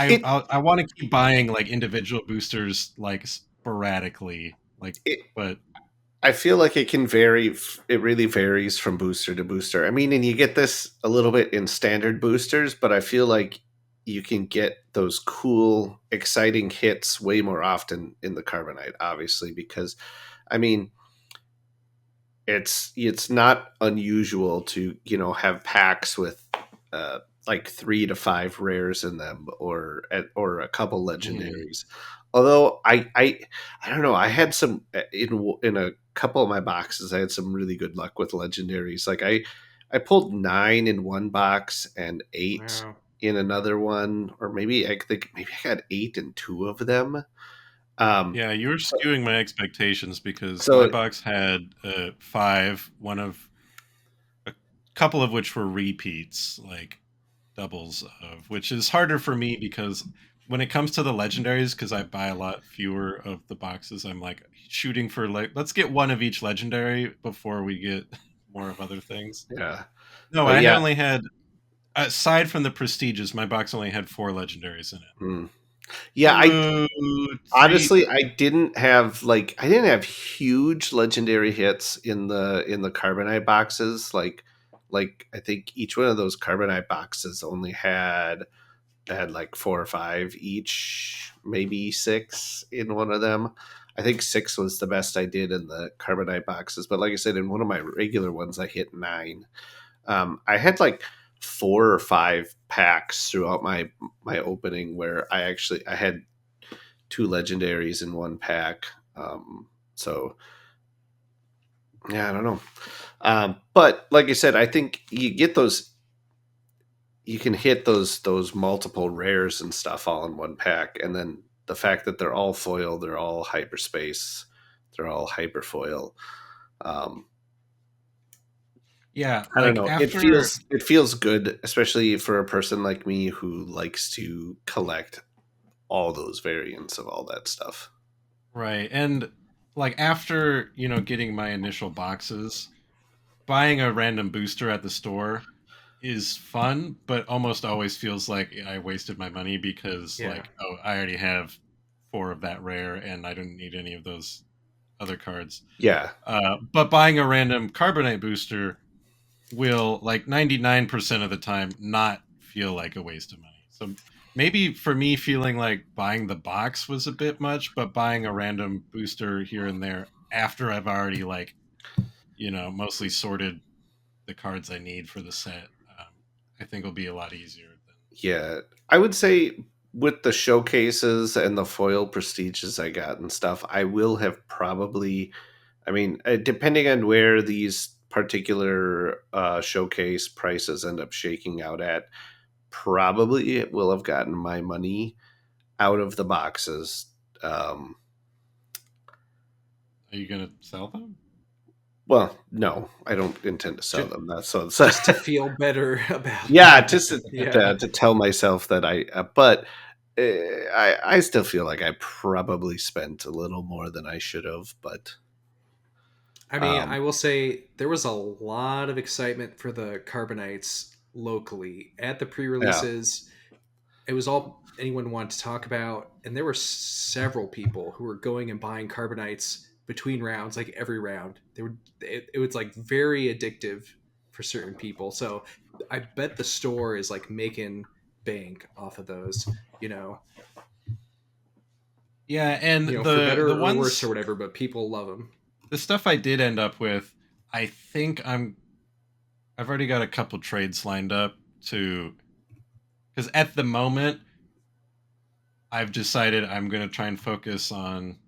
it I want to keep buying like individual boosters like sporadically, like it but I feel like it can vary. It really varies from booster to booster. I mean, and you get this a little bit in standard boosters, but I feel like you can get those cool, exciting hits way more often in the Carbonite, obviously, because I mean, it's not unusual to have packs with uh, like 3 to 5 rares in them, or a couple mhm. legendaries. Although I don't know, I had some in a couple of my boxes. I had some really good luck with legendaries. Like I pulled 9 in one box and 8 Wow. in another one, or maybe I think maybe I got 8 in 2 of them. Um, Yeah, you were skewing my expectations because my so box had five, one of a couple of which were repeats, like doubles of, which is harder for me because when it comes to the legendaries, because I buy a lot fewer of the boxes, I'm like shooting for like let's get one of each legendary before we get more of other things. yeah, No, but I had yeah. only had aside from the prestiges, my box only had four legendaries in it. Hmm. Yeah, I Ooh, three. honestly, I didn't have huge legendary hits in the Carbonite boxes. Like I think each one of those Carbonite boxes only had like 4 or 5 each, maybe 6 in one of them. I think 6 was the best I did in the Carbonite boxes. But like I said, in one of my regular ones, I hit 9. I had like 4 or 5 packs throughout my opening where I had 2 legendaries in one pack. So yeah, I don't know. But like I said, I think you can hit those multiple rares and stuff all in one pack, and then the fact that they're all foil, they're all hyperspace, they're all hyperfoil. Um, Yeah, I don't like know. It after feels good, especially for a person like me who likes to collect all those variants of all that stuff. right, and like after getting my initial boxes, buying a random booster at the store is fun, but almost always feels like I wasted my money because Yeah. like, oh, I already have four of that rare and I don't need any of those other cards. Yeah, But buying a random Carbonite booster will like 99% of the time not feel like a waste of money. So maybe for me, feeling like buying the box was a bit much, but buying a random booster here and there after I've already like mostly sorted the cards I need for the set, I think will be a lot easier than. Yeah, I would say with the showcases and the foil prestiges I got and stuff, I will have probably. I mean, depending on where these particular showcase prices end up shaking out at, probably it will have gotten my money out of the boxes. Um, Are you gonna sell them? well, no, I don't intend to sell just, them. That's so. just to feel better about Yeah, just yeah. to tell myself that but I still feel like I probably spent a little more than I should have. But I mean, um, I will say there was a lot of excitement for the Carbonites locally at the yeah, pre-releases. It was all anyone wanted to talk about, and there were several people who were going and buying Carbonites between rounds, like every round. It was like very addictive for certain people. So I bet the store is like making bank off of those. You know, Yeah, and for the better or worse or ones whatever. But people love them. the stuff I did end up with, I think I've already got a couple trades lined up to because at the moment I've decided I'm going to try and focus on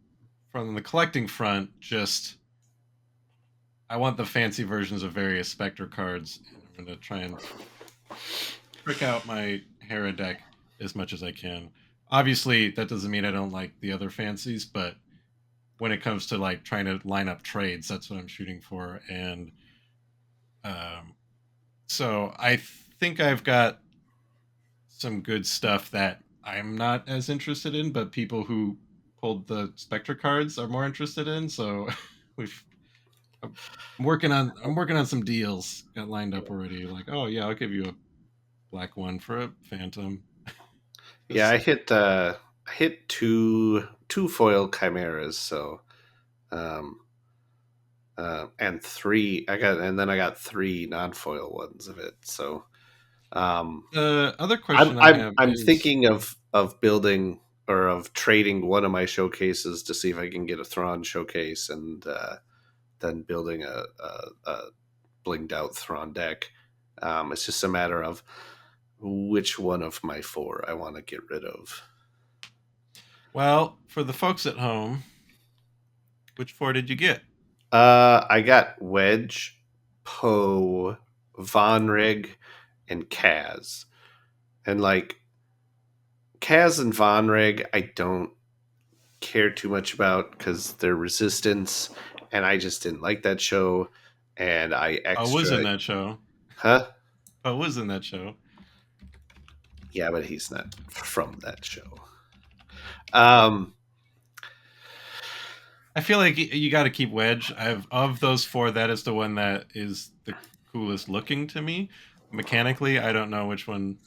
from the collecting front. Just I want the fancy versions of various Spectre cards, and I'm going to try and trick out my Hera deck as much as I can. Obviously, that doesn't mean I don't like the other fancies, but when it comes to like trying to line up trades, that's what I'm shooting for. And um, so I think I've got some good stuff that I'm not as interested in, but people who pulled the Spectre cards are more interested in. So we've I'm working on some deals got lined up already. Like, oh yeah, I'll give you a black one for a Phantom. yeah, Just I hit two foil chimeras, so um, and three and then I got three non foil ones of it. So um, the other question I have I'm is, thinking of building or of trading one of my showcases to see if I can get a Thrawn showcase and then building a blinged out Thrawn deck. It's just a matter of which one of my four I want to get rid of. well, for the folks at home, which four did you get? I got Wedge, Poe, Von Rig, and Kaz. And like Kaz and Von Rig, I don't care too much about because they're resistance, and I just didn't like that show. And I Oh, was in extra, that show. huh? Oh, was in that show. Yeah, but he's not from that show. Um, I feel like you got to keep Wedge. I've of those four, that is the one that is the coolest looking to me. Mechanically, I don't know which one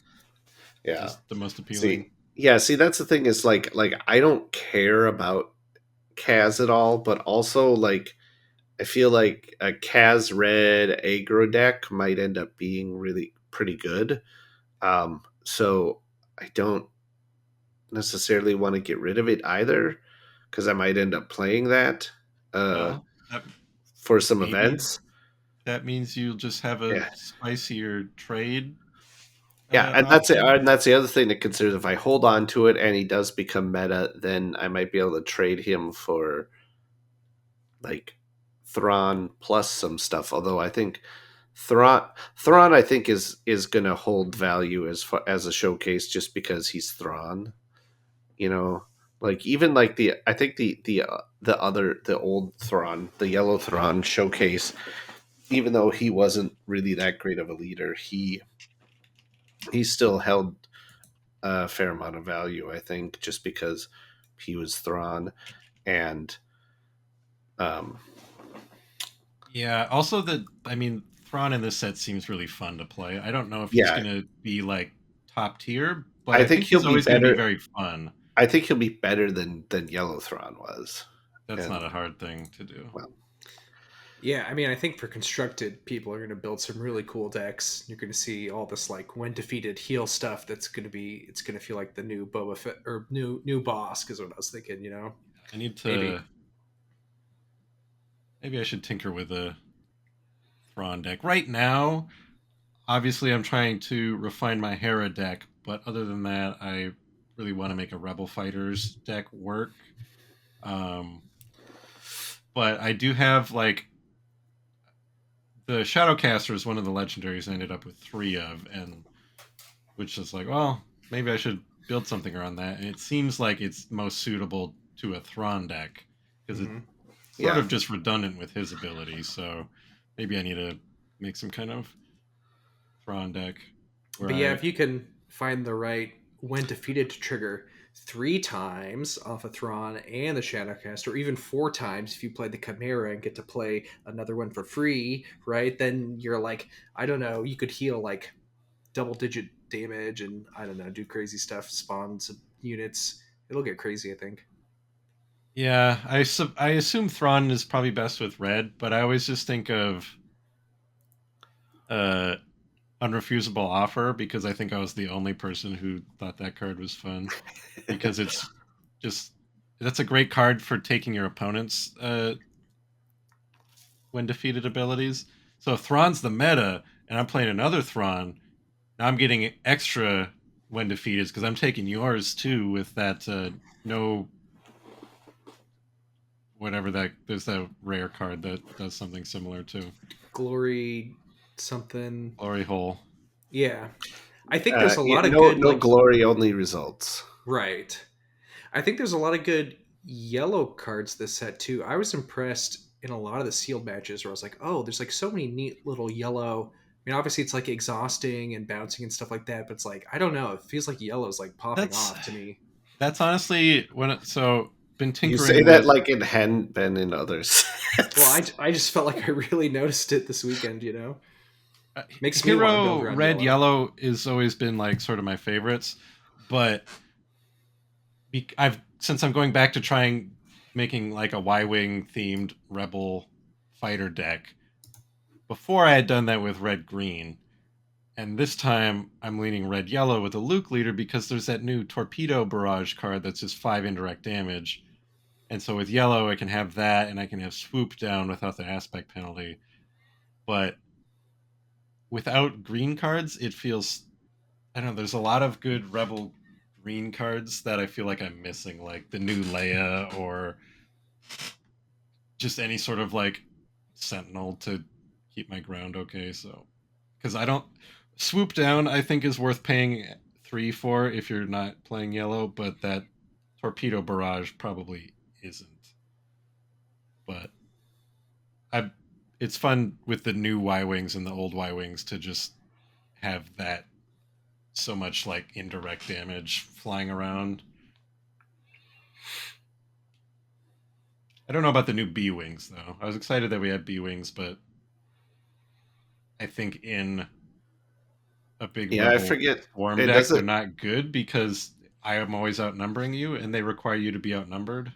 yeah. is the most See, appealing. yeah, see, that's the thing is like I don't care about Kaz at all, but also like I feel like a Kaz red aggro deck might end up being really pretty good. So I don't necessarily want to get rid of it either because I might end up playing that uh, Well, that, for some maybe events. that means you'll just have a Yeah, spicier trade yeah, and that's it. option. And that's the other thing to consider. If I hold on to it and he does become meta, then I might be able to trade him for like Thrawn plus some stuff. Although I think Thrawn I think is going to hold value as far as a showcase just because he's Thrawn. You know, like even like the I think the old Thrawn, the yellow Thrawn showcase, even though he wasn't really that great of a leader, he still held a fair amount of value. I think just because he was Thrawn and um, Yeah. Also, I mean, Thrawn in this set seems really fun to play. I don't know if he's yeah, gonna be like top tier, but I I think think he'll he's be always gonna be better. very fun. I think he'll be better than Yellow Thrawn was. That's And not a hard thing to do. well, Yeah, I mean, I think for constructed, people are going to build some really cool decks. You're going to see all this like when defeated heal stuff. That's going to be it's going to feel like the new Boba Fett or new boss. Because what I was thinking, I need maybe. to. Maybe I should tinker with a Thrawn deck. Right now, obviously, I'm trying to refine my Hera deck, but other than that, I really want to make a Rebel Fighters deck work. Um, but I do have like the Shadowcaster is one of the legendaries I ended up with three of, and which is like, well, maybe I should build something around that. And it seems like it's most suitable to a Thrawn deck because it's Hmm. sort Yeah. of just redundant with his abilities. So maybe I need to make some kind of Thrawn deck where But yeah, I if you can find the right when defeated to trigger 3 times off a Thrawn and the Shadowcast, or even 4 times if you play the Chimera and get to play another one for free, right? Then you're like, I don't know, you could heal like double digit damage and I don't know, do crazy stuff, spawn some units. It'll get crazy, I think. yeah, I assume Thrawn is probably best with red, but I always just think of uh unrefusable offer because I think I was the only person who thought that card was fun because it's just that's a great card for taking your opponent's when defeated abilities. So if Thrawn's the meta and I'm playing another Thrawn, now I'm getting extra when defeated because I'm taking yours too with that no whatever that there's that rare card that does something similar to Glory something. glory hole. Yeah. I think there's a Yeah, lot of no, good no like glory, only results. right. I think there's a lot of good yellow cards this set too. I was impressed in a lot of the sealed matches where I was like, oh, there's like so many neat little yellow. I mean, obviously it's like exhausting and bouncing and stuff like that, but it's like I don't know. It feels like yellow's like popping That's off to me. that's honestly so been You say tinkering that with like it hadn't been in other Well, sets. I just felt like I really noticed it this weekend. Makes me want to build Hero around red yellow. yellow is always been like sort of my favorites, but I've since I'm going back to trying making like a Y-wing themed rebel fighter deck. Before I had done that with red green, and this time I'm leaning red yellow with a Luke leader because there's that new torpedo barrage card that's just 5 indirect damage. And so with yellow I can have that and I can have swoop down without the aspect penalty. But without green cards, it feels I don't know, there's a lot of good rebel green cards that I feel like I'm missing, like the new Leia or just any sort of like sentinel to keep my ground okay. So because I don't swoop down, I think is worth paying 3 for if you're not playing yellow, but that torpedo barrage probably isn't. But I, it's fun with the new Y wings and the old Y wings to just have that so much like indirect damage flying around. I don't know about the new B wings though. I was excited that we had B wings, but I think in a big Yeah, I rebel forget. swarm It deck, they're doesn't. not good because I am always outnumbering you, and they require you to be outnumbered.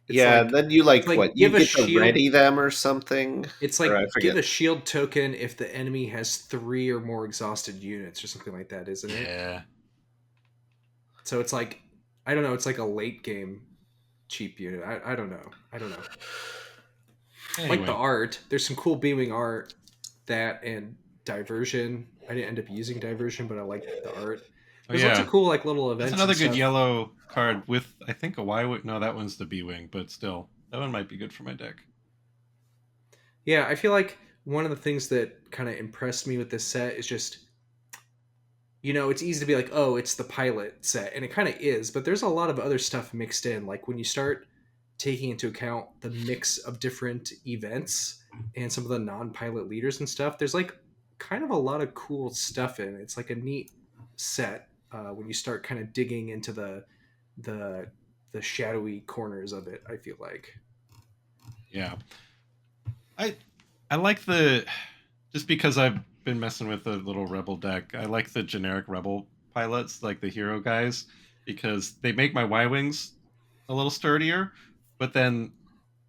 It's Yeah, like then you it's like like what? You give a get to shield. ready them or something, It's or I like give forget. a shield token if the enemy has 3 or more exhausted units or something like that, isn't it? Yeah. So it's like I don't know. It's like a late game cheap unit. I don't know. I don't know. Like the Anyway. art, there's some cool beaming art that and diversion. I didn't end up using diversion, but I like the art. Oh There's lots of yeah. cool like little That's events and another good stuff. yellow card with I think a Y wing. No, that one's the B wing, but still, that one might be good for my deck. Yeah, I feel like one of the things that kind of impressed me with this set is just it's easy to be like, oh, it's the pilot set, and it kind of is, but there's a lot of other stuff mixed in. Like when you start taking into account the mix of different events and some of the non-pilot leaders and stuff, there's like kind of a lot of cool stuff in it. It's like a neat set when you start kind of digging into the the shadowy corners of it. I feel like. Yeah. I I like the just because I've been messing with the little rebel deck. I like the generic rebel pilots, like the hero guys, because they make my Y wings a little sturdier. But then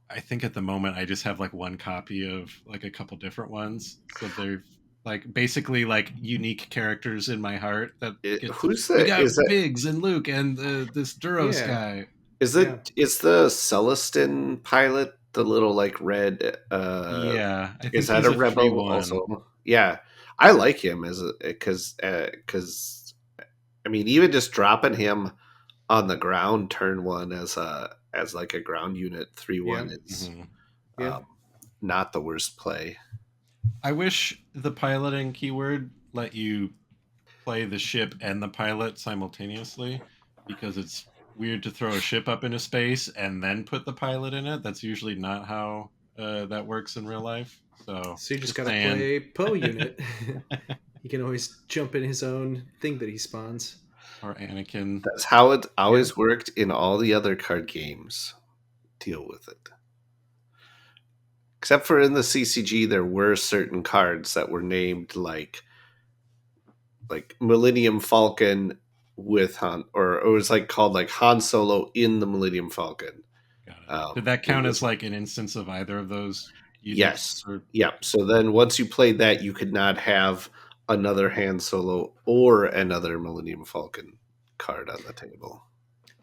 I think at the moment I just have like one copy of like a couple different ones. So they're like basically like unique characters in my heart that get to. Who's We the got is that Biggs and Luke and this Duros Yeah, guy. yeah, is the Celestin pilot the little like red Yeah, I is think that he's a a free rebel one. also? Yeah. I like him as a cuz I mean even just dropping him on the ground turn 1 as like a ground unit yeah, 3/1 is Hmm. yeah. um, not the worst play. I wish the piloting keyword let you play the ship and the pilot simultaneously because it's weird to throw a ship up into space and then put the pilot in it. That's usually not how that works in real life. So So you just just gotta saying. play Poe unit. He can always jump in his own thing that he spawns. Or Anakin. That's how it Yeah. always worked in all the other card games. Deal with it. Except for in the CCG, there were certain cards that were named like Millennium Falcon with Han, or it was like called like Han Solo in the Millennium Falcon. Got it. Did that It count as was like an instance of either of those units? yes, Or yep. So then once you played that, you could not have another Han Solo or another Millennium Falcon card on the table.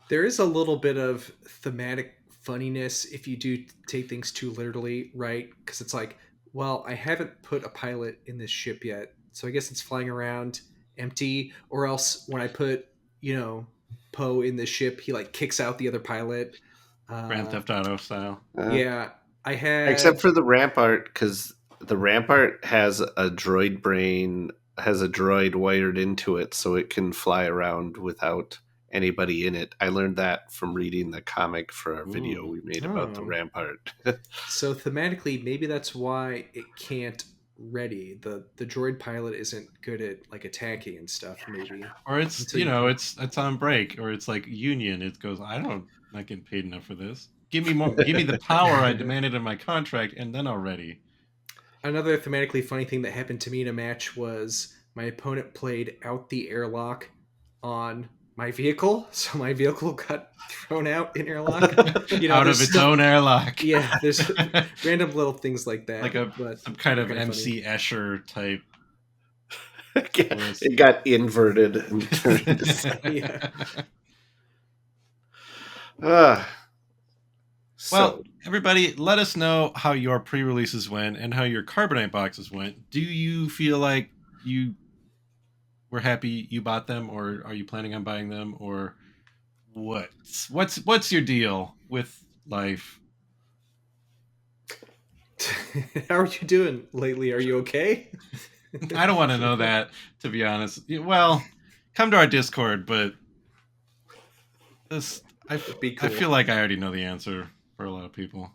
There is a little bit of thematic funniness if you do take things too literally, right? Because it's like, well, I haven't put a pilot in this ship yet, so I guess it's flying around empty. Or else when I put, Poe in the ship, he like kicks out the other pilot. Grand Uh, Theft Auto style. Uh, yeah, I Except had. for the Rampart, because the Rampart has a droid brain, has a droid wired into it, so it can fly around without anybody in it. I learned that from reading the comic for our video Ooh. we made about the Oh, Rampart. so thematically, maybe that's why it can't ready. The droid pilot isn't good at like attacking and stuff. Maybe Or it's until you can. it's on break, or it's like Union. It goes, I don't not getting paid enough for this. Give me more. Give me the power I demanded in my contract, and then I'll ready. Another thematically funny thing that happened to me in a match was my opponent played out the airlock on my vehicle, so my vehicle got thrown out in airlock. Out of There's its stuff. own airlock. Yeah, there's random little things like Like that, a but some kind they're of kind of funny. MC Escher type twist. It got inverted and turned into. Yeah. Ah, Well, so everybody, let us know how your pre-releases went and how your Carbonite boxes went. Do you feel like you were happy you bought them, or are you planning on buying them, or what? What's your deal with life? How are you doing lately? Are you okay? I don't want to know that, to be honest. Well, come to our Discord, but this It'd be I cool. feel like I already know the answer for a lot of people.